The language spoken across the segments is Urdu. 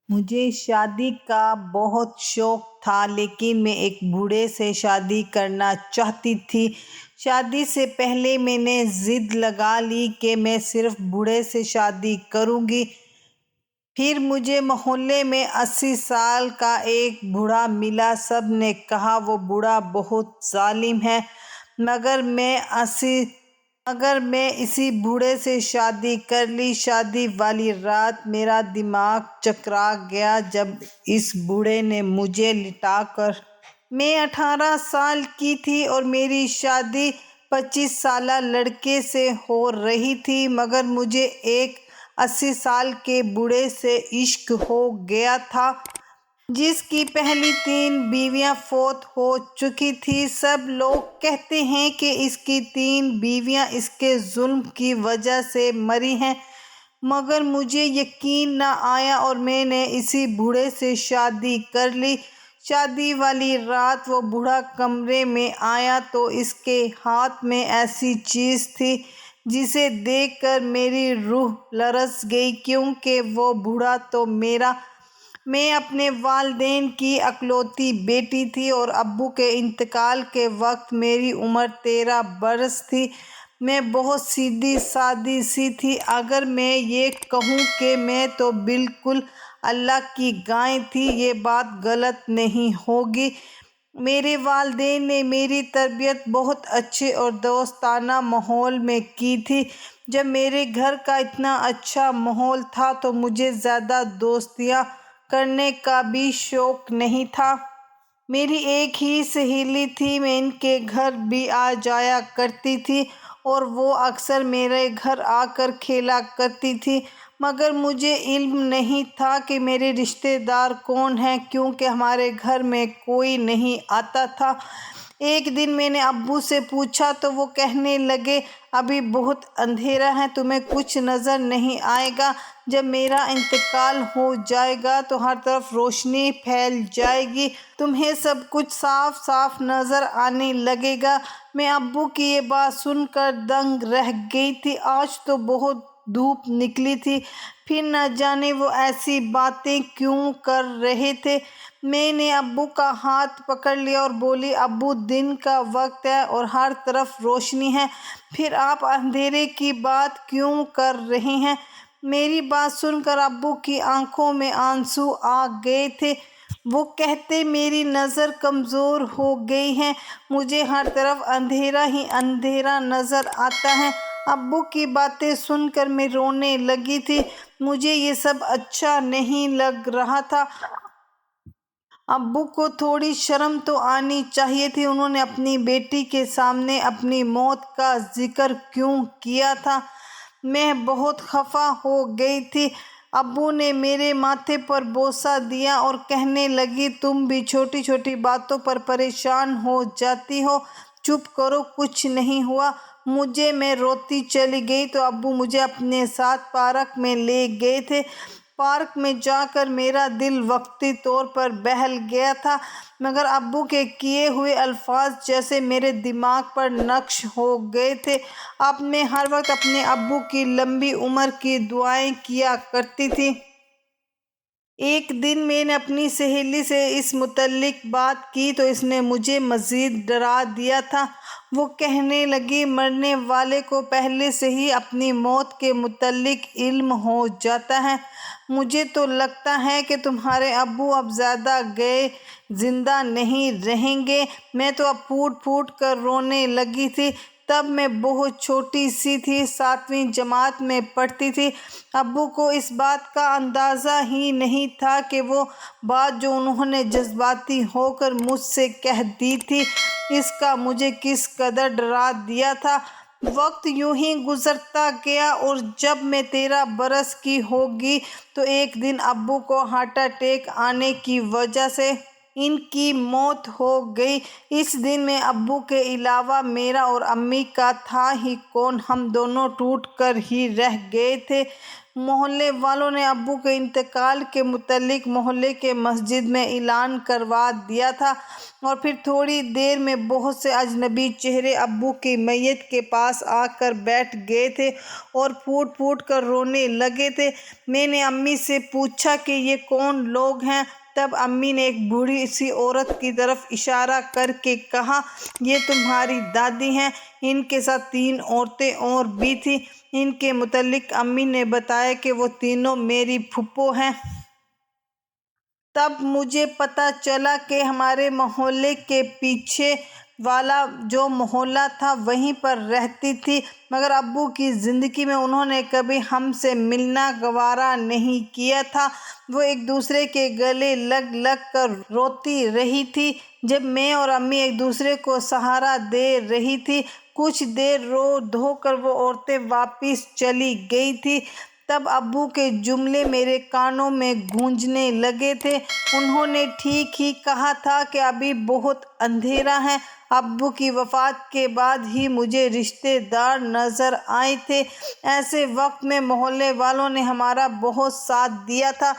مجھے شادی کا بہت شوق تھا، لیکن میں ایک بوڑھے سے شادی کرنا چاہتی تھی۔ شادی سے پہلے میں نے ضد لگا لی کہ میں صرف بوڑھے سے شادی کروں گی۔ پھر مجھے محلے میں 80 سال کا ایک بوڑھا ملا۔ سب نے کہا وہ بوڑھا بہت ظالم ہے، مگر میں اسی بوڑھے سے شادی کر لی۔ شادی والی رات میرا دماغ چکرا گیا جب اس بوڑھے نے مجھے لٹا کر۔ میں 18 سال کی تھی اور میری شادی 25 سالہ لڑکے سے ہو رہی تھی، مگر مجھے ایک 80 سال کے بوڑھے سے عشق ہو گیا تھا جس کی پہلی 3 بیویاں فوت ہو چکی تھیں۔ سب لوگ کہتے ہیں کہ اس کی 3 بیویاں اس کے ظلم کی وجہ سے مری ہیں، مگر مجھے یقین نہ آیا اور میں نے اسی بوڑھے سے شادی کر لی۔ شادی والی رات وہ بوڑھا کمرے میں آیا تو اس کے ہاتھ میں ایسی چیز تھی جسے دیکھ کر میری روح لرز گئی، کیونکہ وہ بوڑھا تو میں اپنے والدین کی اکلوتی بیٹی تھی اور ابو کے انتقال کے وقت میری عمر 13 برس تھی۔ میں بہت سیدھی سادی سی تھی۔ اگر میں یہ کہوں کہ میں تو بالکل اللہ کی گائے تھی، یہ بات غلط نہیں ہوگی۔ میرے والدین نے میری تربیت بہت اچھے اور دوستانہ ماحول میں کی تھی۔ جب میرے گھر کا اتنا اچھا ماحول تھا تو مجھے زیادہ دوستیاں کرنے کا بھی شوق نہیں تھا۔ میری ایک ہی سہیلی تھی، میں ان کے گھر بھی آ جایا کرتی تھی اور وہ اکثر میرے گھر آ کر کھیلا کرتی تھی، مگر مجھے علم نہیں تھا کہ میرے رشتے دار کون ہیں، کیونکہ ہمارے گھر میں کوئی نہیں آتا تھا۔ ایک دن میں نے ابو سے پوچھا تو وہ کہنے لگے، ابھی بہت اندھیرا ہے، تمہیں کچھ نظر نہیں آئے گا؟ جب میرا انتقال ہو جائے گا تو ہر طرف روشنی پھیل جائے گی، تمہیں سب کچھ صاف صاف نظر آنے لگے گا۔ میں ابو کی یہ بات سن کر دنگ رہ گئی تھی۔ آج تو بہت دھوپ نکلی تھی، پھر نہ جانے وہ ایسی باتیں کیوں کر رہے تھے۔ میں نے ابو کا ہاتھ پکڑ لیا اور بولی، ابو دن کا وقت ہے اور ہر طرف روشنی ہے، پھر آپ اندھیرے کی بات کیوں کر رہے ہیں؟ میری بات سن کر ابو کی آنکھوں میں آنسو آ گئے تھے۔ وہ کہتے، میری نظر کمزور ہو گئی ہے، مجھے ہر طرف اندھیرا ہی اندھیرا نظر آتا ہے۔ ابو کی باتیں سن کر میں رونے لگی تھی۔ مجھے یہ سب اچھا نہیں لگ رہا تھا۔ ابو کو تھوڑی شرم تو آنی چاہیے تھی، انہوں نے اپنی بیٹی کے سامنے اپنی موت کا ذکر کیوں کیا تھا؟ میں بہت خفا ہو گئی تھی۔ ابو نے میرے ماتھے پر بوسہ دیا اور کہنے لگے، تم بھی چھوٹی چھوٹی باتوں پر پریشان ہو جاتی ہو، چپ کرو، کچھ نہیں ہوا۔ میں روتی چلی گئی تو ابو مجھے اپنے ساتھ پارک میں لے گئے تھے۔ پارک میں جا کر میرا دل وقتی طور پر بہل گیا تھا، مگر ابو کے کیے ہوئے الفاظ جیسے میرے دماغ پر نقش ہو گئے تھے۔ اب میں ہر وقت اپنے ابو کی لمبی عمر کی دعائیں کیا کرتی تھی۔ ایک دن میں نے اپنی سہیلی سے اس متعلق بات کی تو اس نے مجھے مزید ڈرا دیا تھا۔ وہ کہنے لگی، مرنے والے کو پہلے سے ہی اپنی موت کے متعلق علم ہو جاتا ہے۔ مجھے تو لگتا ہے کہ تمہارے ابو اب زیادہ گئے زندہ نہیں رہیں گے۔ میں تو اب پھوٹ پھوٹ کر رونے لگی تھی۔ تب میں بہت چھوٹی سی تھی، 7ویں جماعت میں پڑھتی تھی۔ ابو کو اس بات کا اندازہ ہی نہیں تھا کہ وہ بات جو انہوں نے جذباتی ہو کر مجھ سے کہہ دی تھی، اس کا مجھے کس قدر ڈرا دیا تھا۔ وقت یوں ہی گزرتا گیا اور جب میں 13 برس کی ہو گئی تو ایک دن ابو کو ہارٹ اٹیک آنے کی وجہ سے ان کی موت ہو گئی۔ اس دن میں ابو کے علاوہ میرا اور امی کا تھا ہی کون، ہم دونوں ٹوٹ کر ہی رہ گئے تھے۔ محلے والوں نے ابو کے انتقال کے متعلق محلے کے مسجد میں اعلان کروا دیا تھا، اور پھر تھوڑی دیر میں بہت سے اجنبی چہرے ابو کی میت کے پاس آ کر بیٹھ گئے تھے اور پھوٹ پھوٹ کر رونے لگے تھے۔ میں نے امی سے پوچھا کہ یہ کون لوگ ہیں؟ تب امی نے ایک بوڑھی سی عورت کی طرف اشارہ کر کے کہا، یہ تمہاری دادی ہیں۔ ان کے ساتھ 3 عورتیں اور بھی تھیں۔ ان کے متعلق امی نے بتایا کہ وہ تینوں میری پھوپھو ہیں۔ تب مجھے پتہ چلا کہ ہمارے محلے کے پیچھے والا جو محلہ تھا وہیں پر رہتی تھی، مگر ابو کی زندگی میں انہوں نے کبھی ہم سے ملنا گوارا نہیں کیا تھا۔ وہ ایک دوسرے کے گلے لگ لگ کر روتی رہی تھی جب میں اور امی ایک دوسرے کو سہارا دے رہی تھی۔ کچھ دیر رو دھو کر وہ عورتیں واپس چلی گئی تھیں۔ تب ابو کے جملے میرے کانوں میں گونجنے لگے تھے۔ انہوں نے ٹھیک ہی کہا تھا کہ ابھی بہت اندھیرا ہے۔ ابو کی وفات کے بعد ہی مجھے رشتے دار نظر آئے تھے۔ ایسے وقت میں محلے والوں نے ہمارا بہت ساتھ دیا تھا۔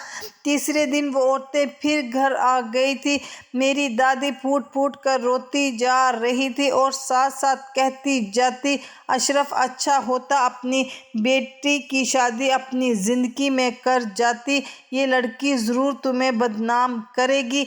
تیسرے دن وہ عورتیں پھر گھر آ گئی تھیں۔ میری دادی پھوٹ پھوٹ کر روتی جا رہی تھی اور ساتھ ساتھ کہتی جاتی، اشرف اچھا ہوتا اپنی بیٹی کی شادی اپنی زندگی میں کر جاتی، یہ لڑکی ضرور تمہیں بدنام کرے گی۔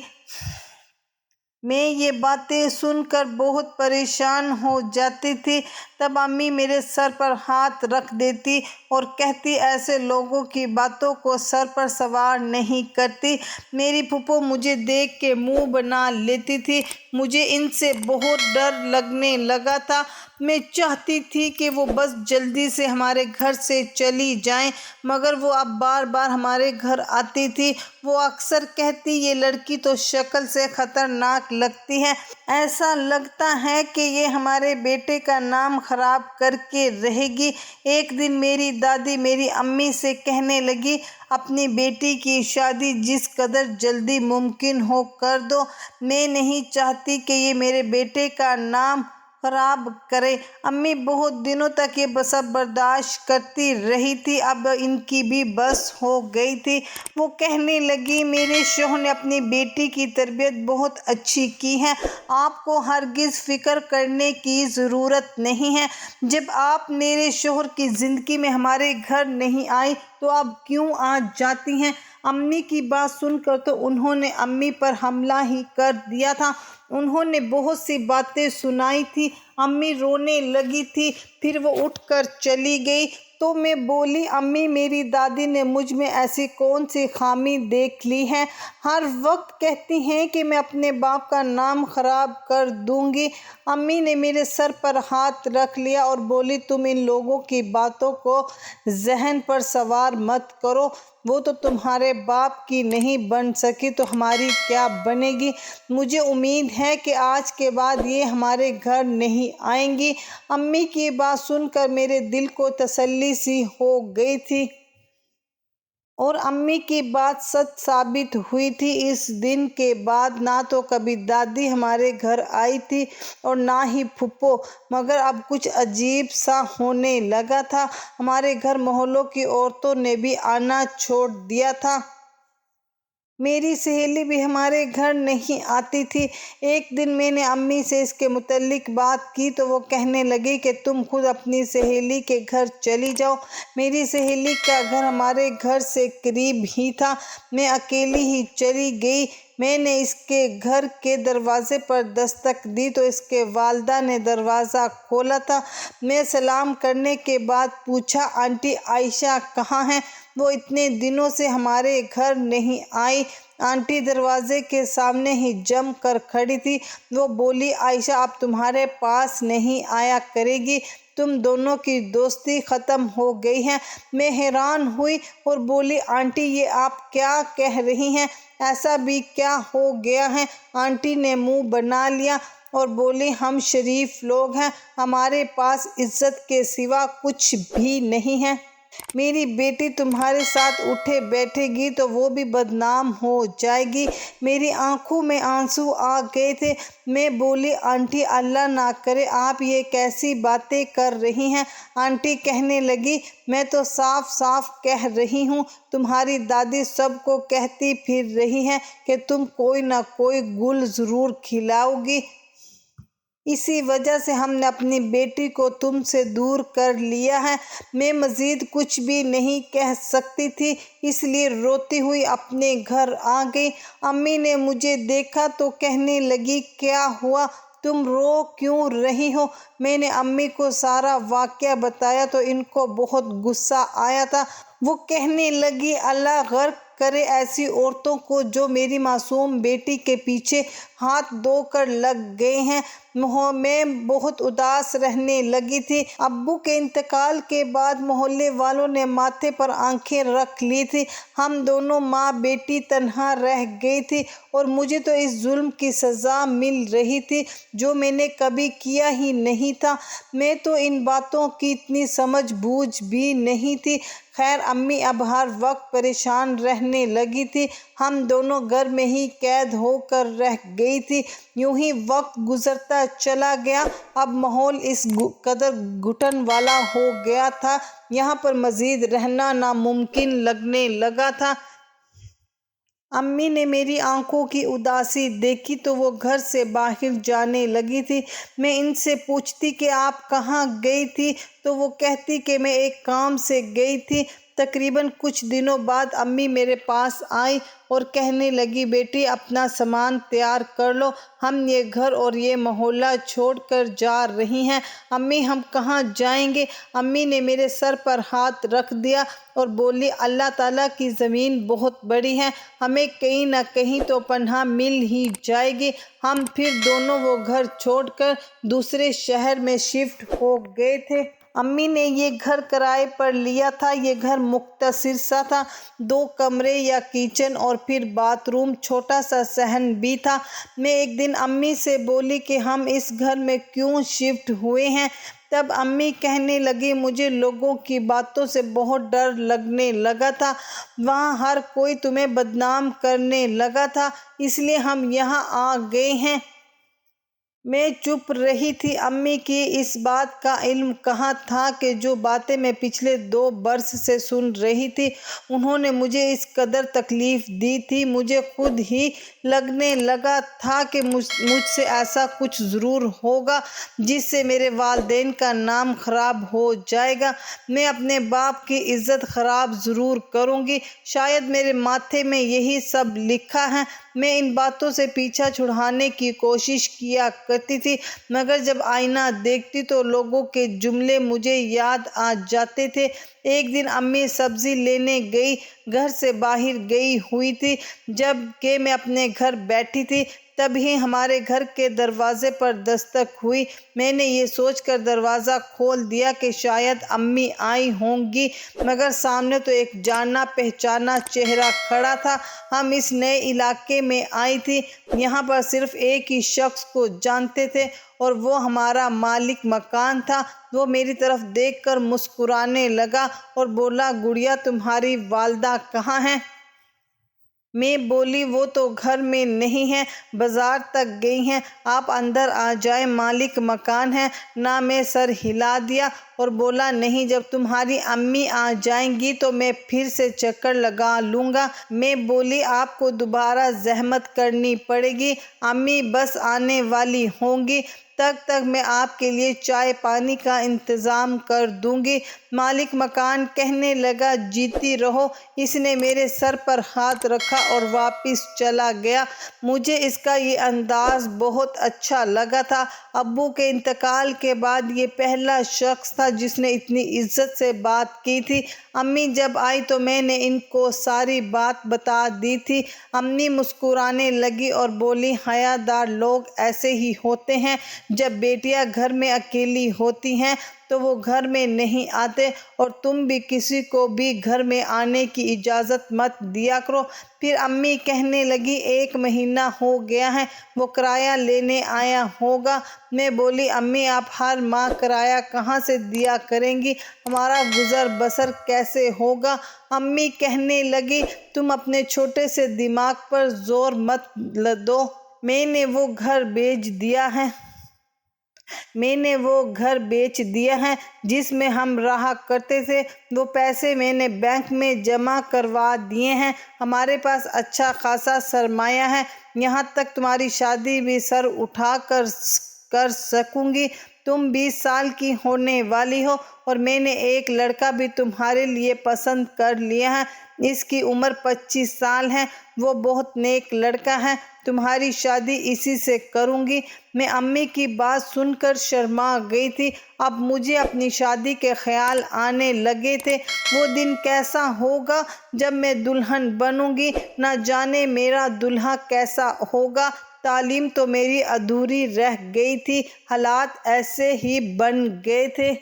میں یہ باتیں سن کر بہت پریشان ہو جاتی تھی۔ تب امی میرے سر پر ہاتھ رکھ دیتی اور کہتی، ایسے لوگوں کی باتوں کو سر پر سوار نہیں کرتی۔ میری پھوپھو مجھے دیکھ کے منہ بنا لیتی تھی۔ مجھے ان سے بہت ڈر لگنے لگا تھا۔ میں چاہتی تھی کہ وہ بس جلدی سے ہمارے گھر سے چلی جائیں، مگر وہ اب بار بار ہمارے گھر آتی تھی۔ وہ اکثر کہتی، یہ لڑکی تو شکل سے خطرناک لگتی ہے، ایسا لگتا ہے کہ یہ ہمارے بیٹے کا نام خراب کر کے رہے گی۔ ایک دن میری دادی میری امی سے کہنے لگی، اپنی بیٹی کی شادی جس قدر جلدی ممکن ہو کر دو، میں نہیں چاہتی کہ یہ میرے بیٹے کا نام خراب کرے۔ امی بہت دنوں تک یہ سب برداشت کرتی رہی تھی، اب ان کی بھی بس ہو گئی تھی۔ وہ کہنے لگی، میرے شوہر نے اپنی بیٹی کی تربیت بہت اچھی کی ہے، آپ کو ہرگز فکر کرنے کی ضرورت نہیں ہے۔ جب آپ میرے شوہر کی زندگی میں ہمارے گھر نہیں آئی تو اب کیوں آ جاتی ہیں؟ امی کی بات سن کر تو انہوں نے امی پر حملہ ہی کر دیا تھا۔ انہوں نے بہت سی باتیں سنائی تھیں۔ امی رونے لگی تھی، پھر وہ اٹھ کر چلی گئی تو میں بولی، امی میری دادی نے مجھ میں ایسی کون سی خامی دیکھ لی ہے؟ ہر وقت کہتی ہیں کہ میں اپنے باپ کا نام خراب کر دوں گی۔ امی نے میرے سر پر ہاتھ رکھ لیا اور بولی، تم ان لوگوں کی باتوں کو ذہن پر سوار مت کرو، وہ تو تمہارے باپ کی نہیں بن سکی تو ہماری کیا بنے گی؟ مجھے امید ہے کہ آج کے بعد یہ ہمارے گھر نہیں آئیں گی۔ امی کی بات سن کر میرے دل کو تسلی سی ہو گئی تھی، اور امی کی بات سچ ثابت ہوئی تھی۔ اس دن کے بعد نہ تو کبھی دادی ہمارے گھر آئی تھی اور نہ ہی پھوپھو، مگر اب کچھ عجیب سا ہونے لگا تھا۔ ہمارے گھر محلوں کی عورتوں نے بھی آنا چھوڑ دیا تھا۔ میری سہیلی بھی ہمارے گھر نہیں آتی تھی۔ ایک دن میں نے امی سے اس کے متعلق بات کی تو وہ کہنے لگی کہ تم خود اپنی سہیلی کے گھر چلی جاؤ۔ میری سہیلی کا گھر ہمارے گھر سے قریب ہی تھا۔ میں اکیلی ہی چلی گئی۔ میں نے اس کے گھر کے دروازے پر دستک دی تو اس کی والدہ نے دروازہ کھولا تھا۔ میں سلام کرنے کے بعد پوچھا، آنٹی عائشہ کہاں ہیں؟ وہ اتنے دنوں سے ہمارے گھر نہیں آئی۔ آنٹی دروازے کے سامنے ہی جم کر کھڑی تھی۔ وہ بولی، عائشہ اب تمہارے پاس نہیں آیا کرے گی، تم دونوں کی دوستی ختم ہو گئی ہے۔ میں حیران ہوئی اور بولی، آنٹی یہ آپ کیا کہہ رہی ہیں؟ ایسا بھی کیا ہو گیا ہے؟ آنٹی نے منہ بنا لیا اور بولی، ہم شریف لوگ ہیں، ہمارے پاس عزت کے سوا کچھ بھی نہیں ہے۔ میری بیٹی تمہارے ساتھ اٹھے بیٹھے گی تو وہ بھی بدنام ہو جائے گی۔ میری آنکھوں میں آنسو آ گئے تھے۔ میں بولی آنٹی اللہ نہ کرے آپ یہ کیسی باتیں کر رہی ہیں۔ آنٹی کہنے لگی میں تو صاف صاف کہہ رہی ہوں، تمہاری دادی سب کو کہتی پھر رہی ہے کہ تم کوئی نہ کوئی گل ضرور کھلاؤ گی، اسی وجہ سے ہم نے اپنی بیٹی کو تم سے دور کر لیا ہے۔ میں مزید کچھ بھی نہیں کہہ سکتی تھی، اس لیے روتی ہوئی اپنے گھر آ گئی۔ امی نے مجھے دیکھا تو کہنے لگی کیا ہوا، تم رو کیوں رہی ہو؟ میں نے امی کو سارا واقعہ بتایا تو ان کو بہت غصہ آیا تھا۔ وہ کہنے لگی اللہ غرق کرے ایسی عورتوں کو جو میری معصوم بیٹی کے پیچھے ہاتھ دھو کر لگ گئے ہیں۔ میں بہت اداس رہنے لگی تھی۔ ابو کے انتقال کے بعد محلے والوں نے ماتھے پر آنکھیں رکھ لی تھی۔ ہم دونوں ماں بیٹی تنہا رہ گئی تھی اور مجھے تو اس ظلم کی سزا مل رہی تھی جو میں نے کبھی کیا ہی نہیں تھا۔ میں تو ان باتوں کی اتنی سمجھ بوجھ بھی نہیں تھی۔ خیر امی اب ہر وقت پریشان رہنے لگی تھی۔ ہم دونوں گھر میں ہی قید ہو کر رہ گئی تھی۔ یوں ہی وقت گزرتا چلا گیا۔ اب ماحول اس قدر گھٹن والا ہو گیا تھا، یہاں پر مزید رہنا ناممکن لگنے لگا تھا۔ امی نے میری آنکھوں کی اداسی دیکھی تو وہ گھر سے باہر جانے لگی تھی۔ میں ان سے پوچھتی کہ آپ کہاں گئی تھی تو وہ کہتی کہ میں ایک کام سے گئی تھی۔ تقریباً کچھ دنوں بعد امی میرے پاس آئی اور کہنے لگی بیٹی اپنا سامان تیار کر لو، ہم یہ گھر اور یہ محلہ چھوڑ کر جا رہی ہیں۔ امی ہم کہاں جائیں گے؟ امی نے میرے سر پر ہاتھ رکھ دیا اور بولی اللہ تعالیٰ کی زمین بہت بڑی ہے، ہمیں کہیں نہ کہیں تو پناہ مل ہی جائے گی۔ ہم پھر دونوں وہ گھر چھوڑ کر دوسرے شہر میں شفٹ ہو گئے تھے۔ امی نے یہ گھر کرائے پر لیا تھا۔ یہ گھر مختصر سا تھا، 2 کمرے یا کچن اور پھر باتھ روم، چھوٹا سا صحن بھی تھا۔ میں ایک دن امی سے بولی کہ ہم اس گھر میں کیوں شفٹ ہوئے ہیں؟ تب امی کہنے لگی مجھے لوگوں کی باتوں سے بہت ڈر لگنے لگا تھا، وہاں ہر کوئی تمہیں بدنام کرنے لگا تھا، اس لیے ہم یہاں آ گئے ہیں۔ میں چپ رہی تھی۔ امی کی اس بات کا علم کہاں تھا کہ جو باتیں میں پچھلے 2 برس سے سن رہی تھی انہوں نے مجھے اس قدر تکلیف دی تھی۔ مجھے خود ہی لگنے لگا تھا کہ مجھ سے ایسا کچھ ضرور ہوگا جس سے میرے والدین کا نام خراب ہو جائے گا۔ میں اپنے باپ کی عزت خراب ضرور کروں گی، شاید میرے ماتھے میں یہی سب لکھا ہے۔ میں ان باتوں سے پیچھا چھڑانے کی کوشش کیا کرتی تھی، مگر جب آئینہ دیکھتی تو لوگوں کے جملے مجھے یاد آ جاتے تھے۔ ایک دن امی سبزی لینے گئی، گھر سے باہر گئی ہوئی تھی، جب کہ میں اپنے گھر بیٹھی تھی تبھی ہمارے گھر کے دروازے پر دستک ہوئی۔ میں نے یہ سوچ کر دروازہ کھول دیا کہ شاید امی آئی ہوں گی، مگر سامنے تو ایک جانا پہچانا چہرہ کھڑا تھا۔ ہم اس نئے علاقے میں آئی تھی، یہاں پر صرف ایک ہی شخص کو جانتے تھے اور وہ ہمارا مالک مکان تھا۔ وہ میری طرف دیکھ کر مسکرانے لگا اور بولا گڑیا تمہاری والدہ کہاں ہیں؟ میں بولی وہ تو گھر میں نہیں ہیں، بازار تک گئی ہیں، آپ اندر آ جائیں، مالک مکان ہے نا۔ میں سر ہلا دیا اور بولا نہیں، جب تمہاری امی آ جائیں گی تو میں پھر سے چکر لگا لوں گا۔ میں بولی آپ کو دوبارہ زحمت کرنی پڑے گی، امی بس آنے والی ہوں گی، تک میں آپ کے لیے چائے پانی کا انتظام کر دوں گی۔ مالک مکان کہنے لگا جیتی رہو۔ اس نے میرے سر پر ہاتھ رکھا اور واپس چلا گیا۔ مجھے اس کا یہ انداز بہت اچھا لگا تھا۔ ابو کے انتقال کے بعد یہ پہلا شخص تھا جس نے اتنی عزت سے بات کی تھی۔ امی جب آئی تو میں نے ان کو ساری بات بتا دی تھی۔ امی مسکرانے لگی اور بولی حیادار لوگ ایسے ہی ہوتے ہیں، جب بیٹیاں گھر میں اکیلی ہوتی ہیں تو وہ گھر میں نہیں آتے، اور تم بھی کسی کو بھی گھر میں آنے کی اجازت مت دیا کرو۔ پھر امی کہنے لگی 1 مہینہ ہو گیا ہے، وہ کرایہ لینے آیا ہوگا۔ میں بولی امی آپ ہر ماہ کرایہ کہاں سے دیا کریں گی، ہمارا گزر بسر کیسے ہوگا؟ امی کہنے لگی تم اپنے چھوٹے سے دماغ پر زور مت دو، میں نے وہ گھر بیچ دیا ہے جس میں ہم رہا کرتے تھے، وہ پیسے میں نے بینک میں جمع کروا دیے ہیں، ہمارے پاس اچھا خاصا سرمایہ ہے، یہاں تک تمہاری شادی بھی سر اٹھا کر سکوں گی۔ تم 20 سال کی ہونے والی ہو، اور میں نے ایک لڑکا بھی تمہارے لیے پسند کر لیا ہے، اس کی عمر 25 سال ہے، وہ بہت نیک لڑکا ہے، تمہاری شادی اسی سے کروں گی۔ میں امی کی بات سن کر شرما گئی تھی، اب مجھے اپنی شادی کے خیال آنے لگے تھے۔ وہ دن کیسا ہوگا جب میں دلہن بنوں گی، نہ جانے میرا دولہا کیسا ہوگا۔ تعلیم تو میری ادھوری رہ گئی تھی، حالات ایسے ہی بن گئے تھے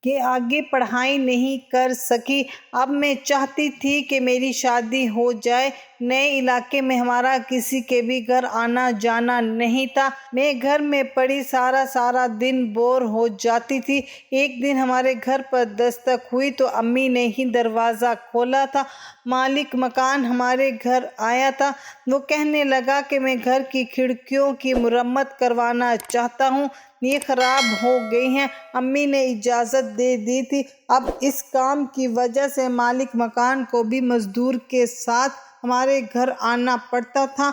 کہ آگے پڑھائی نہیں کر سکی۔ اب میں چاہتی تھی کہ میری شادی ہو جائے۔ نئے علاقے میں ہمارا کسی کے بھی گھر آنا جانا نہیں تھا، میں گھر میں پڑی سارا دن بور ہو جاتی تھی۔ ایک دن ہمارے گھر پر دستک ہوئی تو امی نے ہی دروازہ کھولا تھا۔ مالک مکان ہمارے گھر آیا تھا، وہ کہنے لگا کہ میں گھر کی کھڑکیوں کی مرمت کروانا چاہتا ہوں، یہ خراب ہو گئی ہیں۔ امی نے اجازت دے دی تھی۔ اب اس کام کی وجہ سے مالک مکان کو بھی مزدور کے ساتھ ہمارے گھر آنا پڑتا تھا۔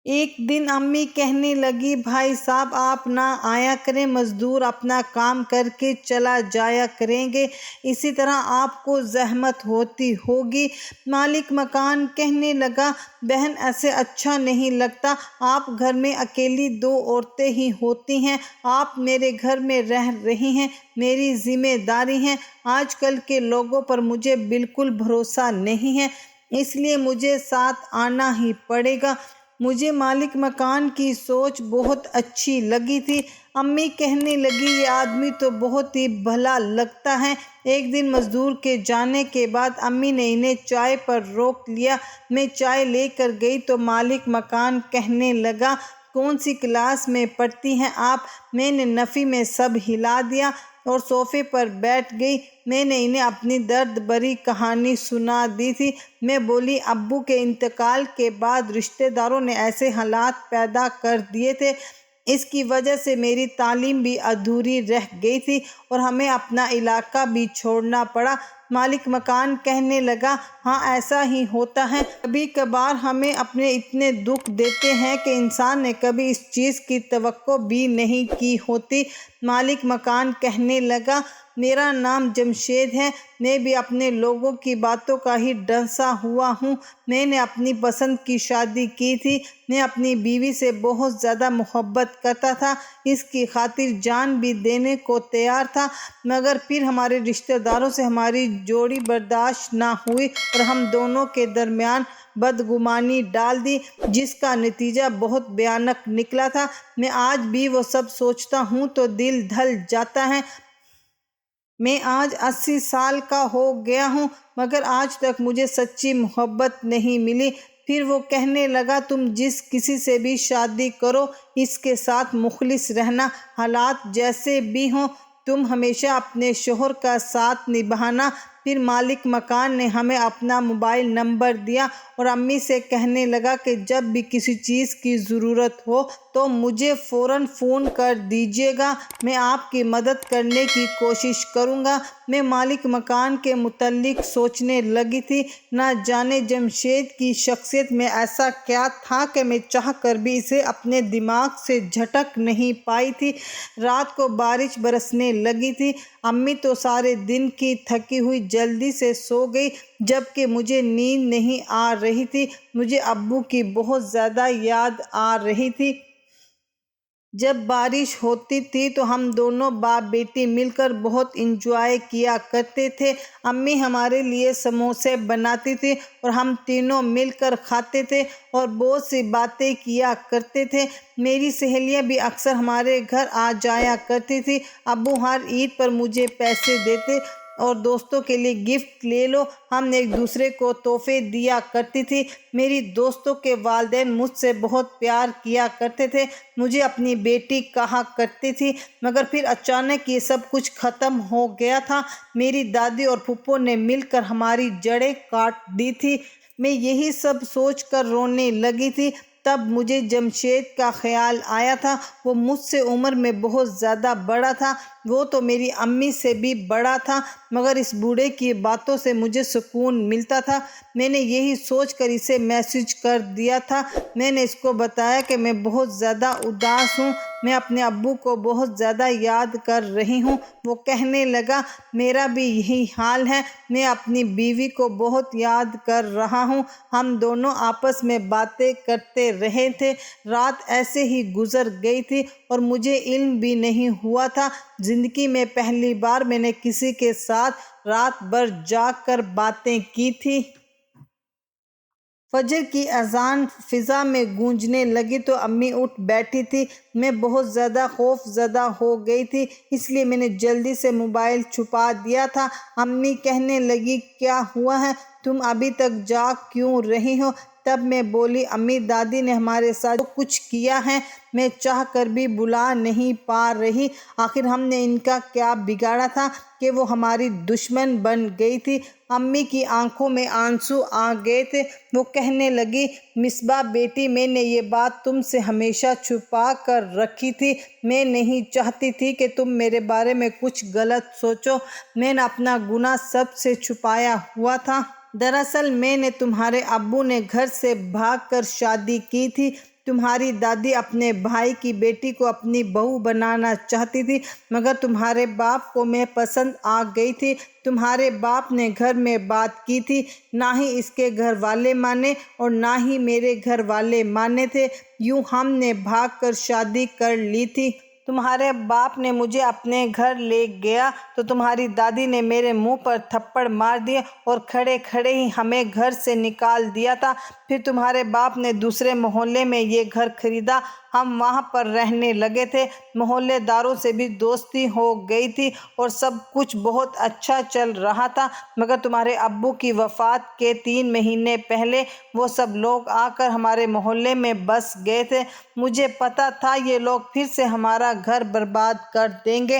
ایک دن امی کہنے لگی بھائی صاحب آپ نہ آیا کریں، مزدور اپنا کام کر کے چلا جایا کریں گے، اسی طرح آپ کو زحمت ہوتی ہوگی۔ مالک مکان کہنے لگا بہن ایسے اچھا نہیں لگتا، آپ گھر میں اکیلی 2 عورتیں ہی ہوتی ہیں، آپ میرے گھر میں رہ رہی ہیں، میری ذمہ داری ہے، آج کل کے لوگوں پر مجھے بالکل بھروسہ نہیں ہے، اس لیے مجھے ساتھ آنا ہی پڑے گا۔ مجھے مالک مکان کی سوچ بہت اچھی لگی تھی۔ امی کہنے لگی یہ آدمی تو بہت ہی بھلا لگتا ہے۔ ایک دن مزدور کے جانے کے بعد امی نے انہیں چائے پر روک لیا۔ میں چائے لے کر گئی تو مالک مکان کہنے لگا کون سی کلاس میں پڑھتی ہیں آپ؟ میں نے نفی میں سب ہلا دیا اور صوفے پر بیٹھ گئی۔ میں نے انہیں اپنی درد بھری کہانی سنا دی تھی۔ میں بولی ابو کے انتقال کے بعد رشتہ داروں نے ایسے حالات پیدا کر دیے تھے، اس کی وجہ سے میری تعلیم بھی ادھوری رہ گئی تھی اور ہمیں اپنا علاقہ بھی چھوڑنا پڑا۔ مالک مکان کہنے لگا ہاں ایسا ہی ہوتا ہے، کبھی کبھار ہمیں اپنے اتنے دکھ دیتے ہیں کہ انسان نے کبھی اس چیز کی توقع بھی نہیں کی ہوتی۔ مالک مکان کہنے لگا میرا نام جمشید ہے، میں بھی اپنے لوگوں کی باتوں کا ہی ڈنسا ہوا ہوں، میں نے اپنی پسند کی شادی کی تھی، میں اپنی بیوی سے بہت زیادہ محبت کرتا تھا، اس کی خاطر جان بھی دینے کو تیار تھا، مگر پھر ہمارے رشتہ داروں سے ہماری جوڑی برداشت نہ ہوئی اور ہم دونوں کے درمیان بدگمانی ڈال دی، جس کا نتیجہ بہت بھیانک نکلا تھا۔ میں آج بھی وہ سب سوچتا ہوں تو دل دھڑ جاتا ہے۔ میں آج 80 سال کا ہو گیا ہوں، مگر آج تک مجھے سچی محبت نہیں ملی۔ پھر وہ کہنے لگا تم جس کسی سے بھی شادی کرو اس کے ساتھ مخلص رہنا، حالات جیسے بھی ہوں، تم ہمیشہ اپنے شوہر کا ساتھ نبھانا۔ پھر مالک مکان نے ہمیں اپنا موبائل نمبر دیا اور امی سے کہنے لگا کہ جب بھی کسی چیز کی ضرورت ہو تو مجھے فوراً فون کر دیجیے گا، میں آپ کی مدد کرنے کی کوشش کروں گا۔ میں مالک مکان کے متعلق سوچنے لگی تھی، نہ جانے جمشید کی شخصیت میں ایسا کیا تھا کہ میں چاہ کر بھی اسے اپنے دماغ سے جھٹک نہیں پائی تھی۔ رات کو بارش برسنے لگی تھی، امی تو سارے دن کی تھکی ہوئی جلدی سے سو گئی، جبکہ مجھے نیند نہیں آ رہی تھی، مجھے ابو کی بہت زیادہ یاد آ رہی تھی۔ جب بارش ہوتی تھی تو ہم دونوں باپ بیٹی مل کر بہت انجوائے کیا کرتے تھے۔ امی ہمارے لیے سموسے بناتی تھی اور ہم تینوں مل کر کھاتے تھے اور بہت سی باتیں کیا کرتے تھے۔ میری سہیلیاں بھی اکثر ہمارے گھر آ جایا کرتی تھی۔ ابو ہر عید پر مجھے پیسے دیتے اور دوستوں کے لیے گفٹ لے لو، ہم ایک دوسرے کو تحفے دیا کرتی تھی۔ میری دوستوں کے والدین مجھ سے بہت پیار کیا کرتے تھے، مجھے اپنی بیٹی کہا کرتی تھی، مگر پھر اچانک یہ سب کچھ ختم ہو گیا تھا۔ میری دادی اور پھپھو نے مل کر ہماری جڑیں کاٹ دی تھی۔ میں یہی سب سوچ کر رونے لگی تھی۔ تب مجھے جمشید کا خیال آیا تھا۔ وہ مجھ سے عمر میں بہت زیادہ بڑا تھا، وہ تو میری امی سے بھی بڑا تھا، مگر اس بوڑھے کی باتوں سے مجھے سکون ملتا تھا۔ میں نے یہی سوچ کر اسے میسج کر دیا تھا۔ میں نے اس کو بتایا کہ میں بہت زیادہ اداس ہوں، میں اپنے ابو کو بہت زیادہ یاد کر رہی ہوں۔ وہ کہنے لگا، میرا بھی یہی حال ہے، میں اپنی بیوی کو بہت یاد کر رہا ہوں۔ ہم دونوں آپس میں باتیں کرتے رہے تھے۔ رات ایسے ہی گزر گئی تھی اور مجھے علم بھی نہیں ہوا تھا۔ زندگی میں پہلی بار میں نے کسی کے ساتھ رات بھر جاگ کر باتیں کی تھی۔ فجر کی اذان فضا میں گونجنے لگی تو امی اٹھ بیٹھی تھی۔ میں بہت زیادہ خوف زدہ ہو گئی تھی، اس لیے میں نے جلدی سے موبائل چھپا دیا تھا۔ امی کہنے لگی، کیا ہوا ہے، تم ابھی تک جاگ کیوں رہی ہو؟ تب میں بولی، امی دادی نے ہمارے ساتھ جو کچھ کیا ہے میں چاہ کر بھی بھلا نہیں پا رہی۔ آخر ہم نے ان کا کیا بگاڑا تھا کہ وہ ہماری دشمن بن گئی تھی؟ امی کی آنکھوں میں آنسو آ گئے تھے۔ وہ کہنے لگی، مصباح بیٹی، میں نے یہ بات تم سے ہمیشہ چھپا کر رکھی تھی۔ میں نہیں چاہتی تھی کہ تم میرے بارے میں کچھ غلط سوچو۔ میں نے اپنا گناہ سب سے چھپایا ہوا تھا۔ دراصل میں نے تمہارے ابو نے گھر سے بھاگ کر شادی کی تھی۔ تمہاری دادی اپنے بھائی کی بیٹی کو اپنی بہو بنانا چاہتی تھی، مگر تمہارے باپ کو میں پسند آ گئی تھی۔ تمہارے باپ نے گھر میں بات کی تھی، نہ ہی اس کے گھر والے مانے اور نہ ہی میرے گھر والے مانے تھے، یوں ہم نے بھاگ کر شادی کر لی تھی۔ تمہارے باپ نے مجھے اپنے گھر لے گیا تو تمہاری دادی نے میرے منہ پر تھپڑ مار دیے اور کھڑے کھڑے ہی ہمیں گھر سے نکال دیا تھا۔ پھر تمہارے باپ نے دوسرے محلے میں یہ گھر خریدا، ہم وہاں پر رہنے لگے تھے۔ محلے داروں سے بھی دوستی ہو گئی تھی اور سب کچھ بہت اچھا چل رہا تھا، مگر تمہارے ابو کی وفات کے 3 مہینے پہلے وہ سب لوگ آ کر ہمارے محلے میں بس گئے تھے۔ مجھے پتا تھا یہ لوگ پھر سے ہمارا گھر برباد کر دیں گے۔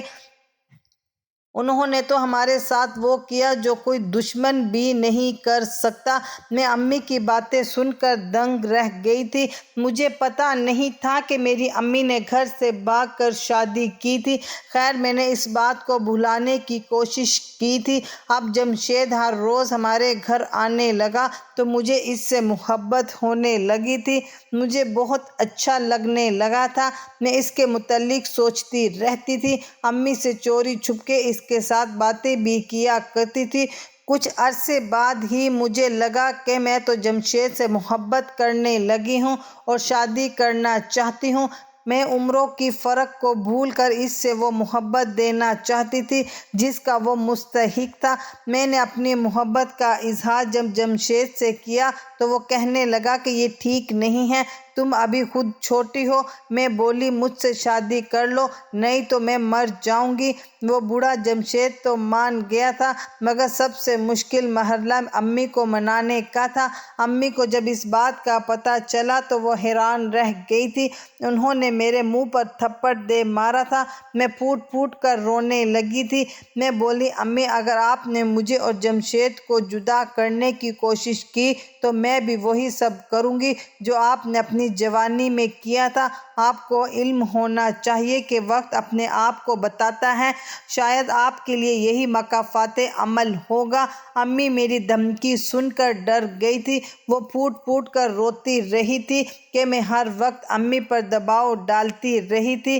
انہوں نے تو ہمارے ساتھ وہ کیا جو کوئی دشمن بھی نہیں کر سکتا۔ میں امی کی باتیں سن کر دنگ رہ گئی تھی۔ مجھے پتا نہیں تھا کہ میری امی نے گھر سے بھاگ کر شادی کی تھی۔ خیر، میں نے اس بات کو بھلانے کی کوشش کی تھی۔ اب جمشید ہر روز ہمارے گھر آنے لگا تو مجھے اس سے محبت ہونے لگی تھی، مجھے بہت اچھا لگنے لگا تھا۔ میں اس کے متعلق سوچتی رہتی تھی، امی سے چوری چھپ کے اس کے ساتھ باتیں بھی کیا کرتی تھی۔ کچھ عرصے بعد ہی مجھے لگا کہ میں تو جمشید سے محبت کرنے لگی ہوں اور شادی کرنا چاہتی ہوں۔ میں عمروں کی فرق کو بھول کر اس سے وہ محبت دینا چاہتی تھی جس کا وہ مستحق تھا۔ میں نے اپنی محبت کا اظہار جب جمشید سے کیا تو وہ کہنے لگا کہ یہ ٹھیک نہیں ہے، تم ابھی خود چھوٹی ہو۔ میں بولی، مجھ سے شادی کر لو، نہیں تو میں مر جاؤں گی۔ وہ بوڑھا جمشید تو مان گیا تھا، مگر سب سے مشکل مرحلہ امی کو منانے کا تھا۔ امی کو جب اس بات کا پتہ چلا تو وہ حیران رہ گئی تھی۔ انہوں نے میرے منہ پر تھپڑ دے مارا تھا۔ میں پھوٹ پھوٹ کر رونے لگی تھی۔ میں بولی، امی، اگر آپ نے مجھے اور جمشید کو جدا کرنے کی کوشش کی تو میں بھی وہی سب کروں گی جو آپ نے اپنی جوانی میں کیا تھا۔ آپ کو علم ہونا چاہیے کہ وقت اپنے آپ کو بتاتا ہے، شاید آپ کے لیے یہی مکافات عمل ہوگا۔ امی میری دھمکی سن کر ڈر گئی تھی۔ وہ پھوٹ پھوٹ کر روتی رہی تھی کہ میں ہر وقت امی پر دباؤ ڈالتی رہی تھی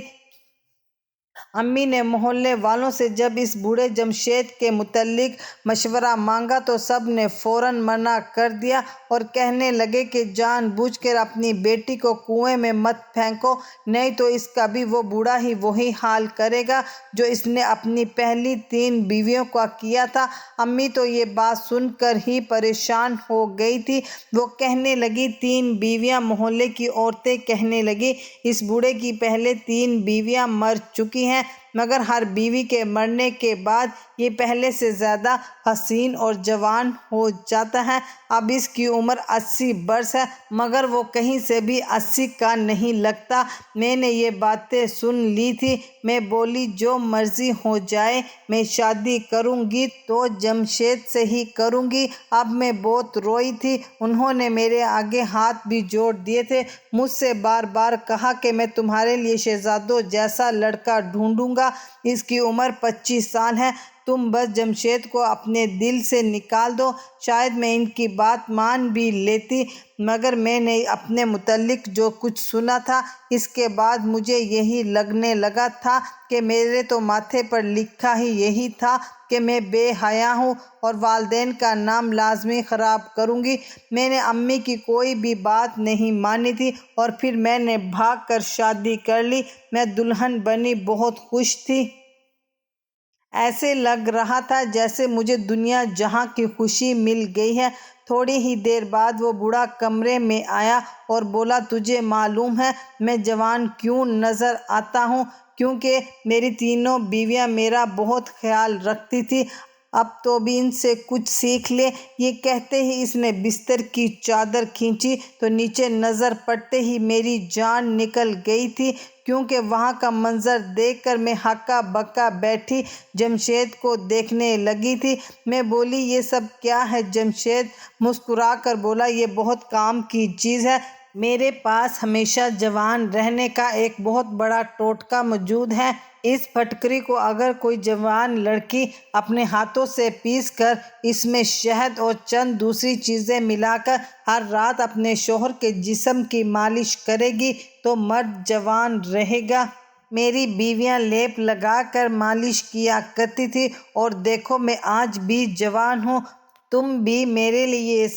امی نے محلے والوں سے جب اس بوڑھے جمشید کے متعلق مشورہ مانگا تو سب نے فوراً منع کر دیا اور کہنے لگے کہ جان بوجھ کر اپنی بیٹی کو کنویں میں مت پھینکو، نہیں تو اس کا بھی وہ بوڑھا ہی وہی حال کرے گا جو اس نے اپنی پہلی 3 بیویوں کا کیا تھا۔ امی تو یہ بات سن کر ہی پریشان ہو گئی تھی۔ وہ کہنے لگی 3 بیویاں؟ محلے کی عورتیں کہنے لگیں اس بوڑھے کی پہلے 3 بیویاں مر چکی ہیں، مگر ہر بیوی کے مرنے کے بعد یہ پہلے سے زیادہ حسین اور جوان ہو جاتا ہے۔ اب اس کی عمر 80 برس ہے، مگر وہ کہیں سے بھی 80 کا نہیں لگتا۔ میں نے یہ باتیں سن لی تھی۔ میں بولی جو مرضی ہو جائے، میں شادی کروں گی تو جمشید سے ہی کروں گی۔ اب میں بہت روئی تھی۔ انہوں نے میرے آگے ہاتھ بھی جوڑ دیے تھے، مجھ سے بار بار کہا کہ میں تمہارے لیے شہزادوں جیسا لڑکا ڈھونڈوں گا، اس کی عمر 25 سال ہے، تم بس جمشید کو اپنے دل سے نکال دو۔ شاید میں ان کی بات مان بھی لیتی، مگر میں نے اپنے متعلق جو کچھ سنا تھا اس کے بعد مجھے یہی لگنے لگا تھا کہ میرے تو ماتھے پر لکھا ہی یہی تھا کہ میں بے حیا ہوں اور والدین کا نام لازمی خراب کروں گی۔ میں نے امی کی کوئی بھی بات نہیں مانی تھی اور پھر میں نے بھاگ کر شادی کر لی۔ میں دلہن بنی بہت خوش تھی۔ ایسے لگ رہا تھا جیسے مجھے دنیا جہاں کی خوشی مل گئی ہے۔ تھوڑی ہی دیر بعد وہ بوڑھا کمرے میں آیا اور بولا تجھے معلوم ہے میں جوان کیوں نظر آتا ہوں؟ کیونکہ میری 3 بیویاں میرا بہت خیال رکھتی تھیں، اب تو بھی ان سے کچھ سیکھ لے۔ یہ کہتے ہی اس نے بستر کی چادر کھینچی تو نیچے نظر پڑتے ہی میری جان نکل گئی تھی، کیونکہ وہاں کا منظر دیکھ کر میں ہکا بکا بیٹھی جمشید کو دیکھنے لگی تھی۔ میں بولی یہ سب کیا ہے؟ جمشید مسکرا کر بولا یہ بہت کام کی چیز ہے، میرے پاس ہمیشہ جوان رہنے کا ایک بہت بڑا ٹوٹکا موجود ہے۔ اس پھٹکری کو اگر کوئی جوان لڑکی اپنے ہاتھوں سے پیس کر اس میں شہد اور چند دوسری چیزیں ملا کر ہر رات اپنے شوہر کے جسم کی مالش کرے گی تو مرد جوان رہے گا۔ میری بیویاں لیپ لگا کر مالش کیا کرتی تھی اور دیکھو میں آج بھی جوان ہوں۔ تم بھی میرے لیے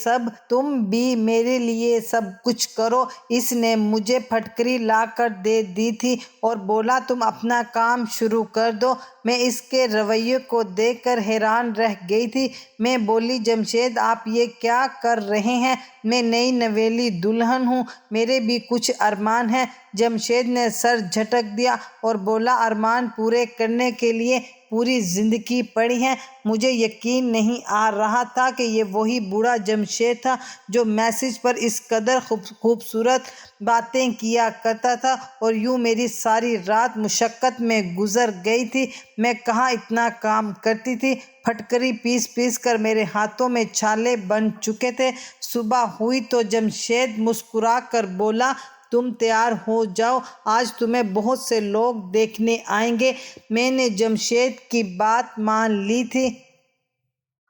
سب کچھ کرو۔ اس نے مجھے پھٹکری لا کر دے دی تھی اور بولا تم اپنا کام شروع کر دو۔ میں اس کے رویے کو دیکھ کر حیران رہ گئی تھی۔ میں بولی جمشید آپ یہ کیا کر رہے ہیں؟ میں نئی نویلی دلہن ہوں، میرے بھی کچھ ارمان ہیں۔ جمشید نے سر جھٹک دیا اور بولا ارمان پورے کرنے کے لیے پوری زندگی پڑی ہے۔ مجھے یقین نہیں آ رہا تھا کہ یہ وہی بوڑھا جمشید تھا جو میسج پر اس قدر خوبصورت باتیں کیا کرتا تھا، اور یوں میری ساری رات مشقت میں گزر گئی تھی۔ میں کہاں اتنا کام کرتی تھی، پھٹکری پیس پیس کر میرے ہاتھوں میں چھالے بن چکے تھے۔ صبح ہوئی تو جمشید مسکرا کر بولا تم تیار ہو جاؤ، آج تمہیں بہت سے لوگ دیکھنے آئیں گے۔ میں نے جمشید کی بات مان لی تھی،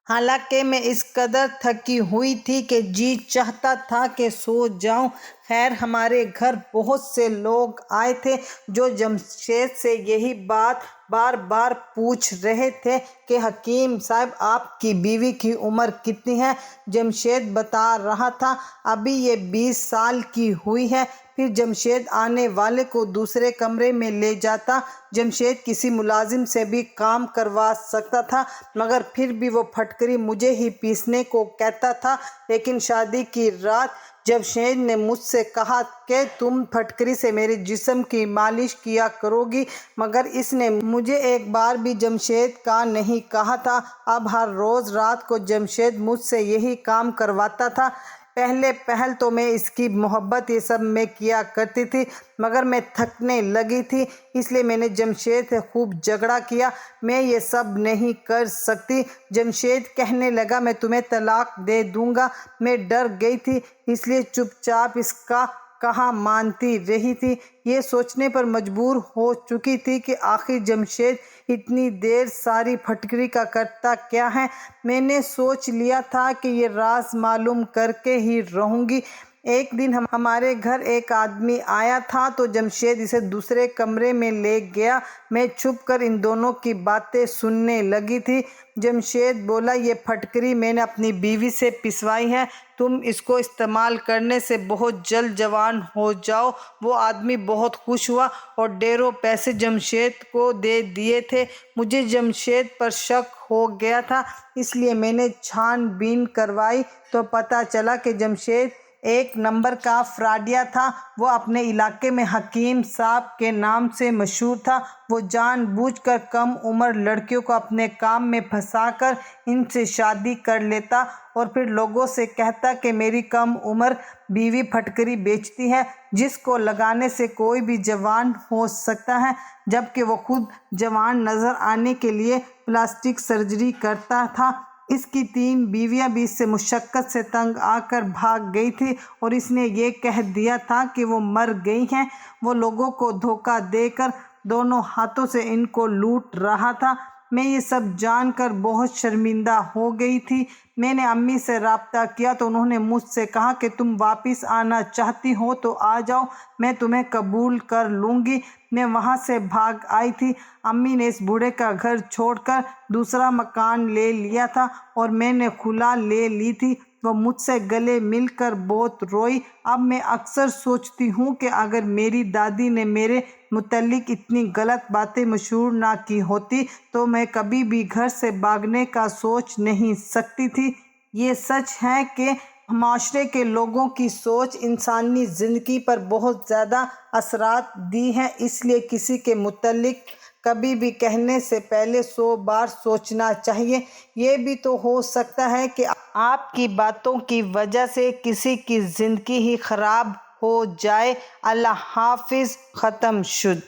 حالانکہ میں اس قدر تھکی ہوئی تھی کہ جی چاہتا تھا کہ سو جاؤں۔ خیر ہمارے گھر بہت سے لوگ آئے تھے جو جمشید سے یہی بات بار بار پوچھ رہے تھے کہ حکیم صاحب آپ کی بیوی کی عمر کتنی ہے؟ جمشید بتا رہا تھا ابھی یہ 20 سال کی ہوئی ہے۔ پھر جمشید آنے والے کو دوسرے کمرے میں لے جاتا۔ جمشید کسی ملازم سے بھی کام کروا سکتا تھا، مگر پھر بھی وہ پھٹکری مجھے ہی پیسنے کو کہتا تھا۔ لیکن شادی کی رات جمشید نے مجھ سے کہا کہ تم پھٹکری سے میرے جسم کی مالش کیا کرو گی، مگر اس نے مجھے ایک بار بھی جمشید کا نہیں کہا تھا۔ اب ہر روز رات کو جمشید مجھ سے یہی کام کرواتا تھا۔ پہل تو میں اس کی محبت یہ سب میں کیا کرتی تھی، مگر میں تھکنے لگی تھی، اس لیے میں نے جمشید سے خوب جھگڑا کیا۔ میں یہ سب نہیں کر سکتی۔ جمشید کہنے لگا میں تمہیں طلاق دے دوں گا۔ میں ڈر گئی تھی، اس لیے چپ چاپ اس کا کہا مانتی رہی تھی۔ یہ سوچنے پر مجبور ہو چکی تھی کہ آخر جمشید اتنی دیر ساری پھٹکری کا کرتا کیا ہے۔ میں نے سوچ لیا تھا کہ یہ راز معلوم کر کے ہی رہوں گی۔ ایک دن ہمارے گھر ایک آدمی آیا تھا تو جمشید اسے دوسرے کمرے میں لے گیا۔ میں چھپ کر ان دونوں کی باتیں سننے لگی تھی۔ جمشید بولا، یہ پھٹکری میں نے اپنی بیوی سے پسوائی ہے، تم اس کو استعمال کرنے سے بہت جلد جوان ہو جاؤ۔ وہ آدمی بہت خوش ہوا اور ڈھیروں پیسے جمشید کو دے دیے تھے۔ مجھے جمشید پر شک ہو گیا تھا، اس لیے میں نے چھان بین کروائی تو پتہ چلا کہ جمشید ایک نمبر کا فراڈیا تھا۔ وہ اپنے علاقے میں حکیم صاحب کے نام سے مشہور تھا۔ وہ جان بوجھ کر کم عمر لڑکیوں کو اپنے کام میں پھنسا کر ان سے شادی کر لیتا اور پھر لوگوں سے کہتا کہ میری کم عمر بیوی پھٹکری بیچتی ہے جس کو لگانے سے کوئی بھی جوان ہو سکتا ہے، جبکہ وہ خود جوان نظر آنے کے لیے پلاسٹک سرجری کرتا تھا۔ اس کی 3 بیویاں بھی اس سے مشقت سے تنگ آ کر بھاگ گئی تھیں اور اس نے یہ کہہ دیا تھا کہ وہ مر گئی ہیں۔ وہ لوگوں کو دھوکہ دے کر دونوں ہاتھوں سے ان کو لوٹ رہا تھا۔ میں یہ سب جان کر بہت شرمندہ ہو گئی تھی۔ میں نے امی سے رابطہ کیا تو انہوں نے مجھ سے کہا کہ تم واپس آنا چاہتی ہو تو آ جاؤ، میں تمہیں قبول کر لوں گی۔ میں وہاں سے بھاگ آئی تھی۔ امی نے اس بوڑھے کا گھر چھوڑ کر دوسرا مکان لے لیا تھا اور میں نے خلا لے لی تھی۔ وہ مجھ سے گلے مل کر بہت روئی۔ اب میں اکثر سوچتی ہوں کہ اگر میری دادی نے میرے متعلق اتنی غلط باتیں مشہور نہ کی ہوتی تو میں کبھی بھی گھر سے بھاگنے کا سوچ نہیں سکتی تھی۔ یہ سچ ہے کہ معاشرے کے لوگوں کی سوچ انسانی زندگی پر بہت زیادہ اثرات دی ہے، اس لیے کسی کے متعلق کبھی بھی کہنے سے پہلے 100 بار سوچنا چاہیے۔ یہ بھی تو ہو سکتا ہے کہ آپ کی باتوں کی وجہ سے کسی کی زندگی ہی خراب ہو جائے۔ اللہ حافظ۔ ختم شد۔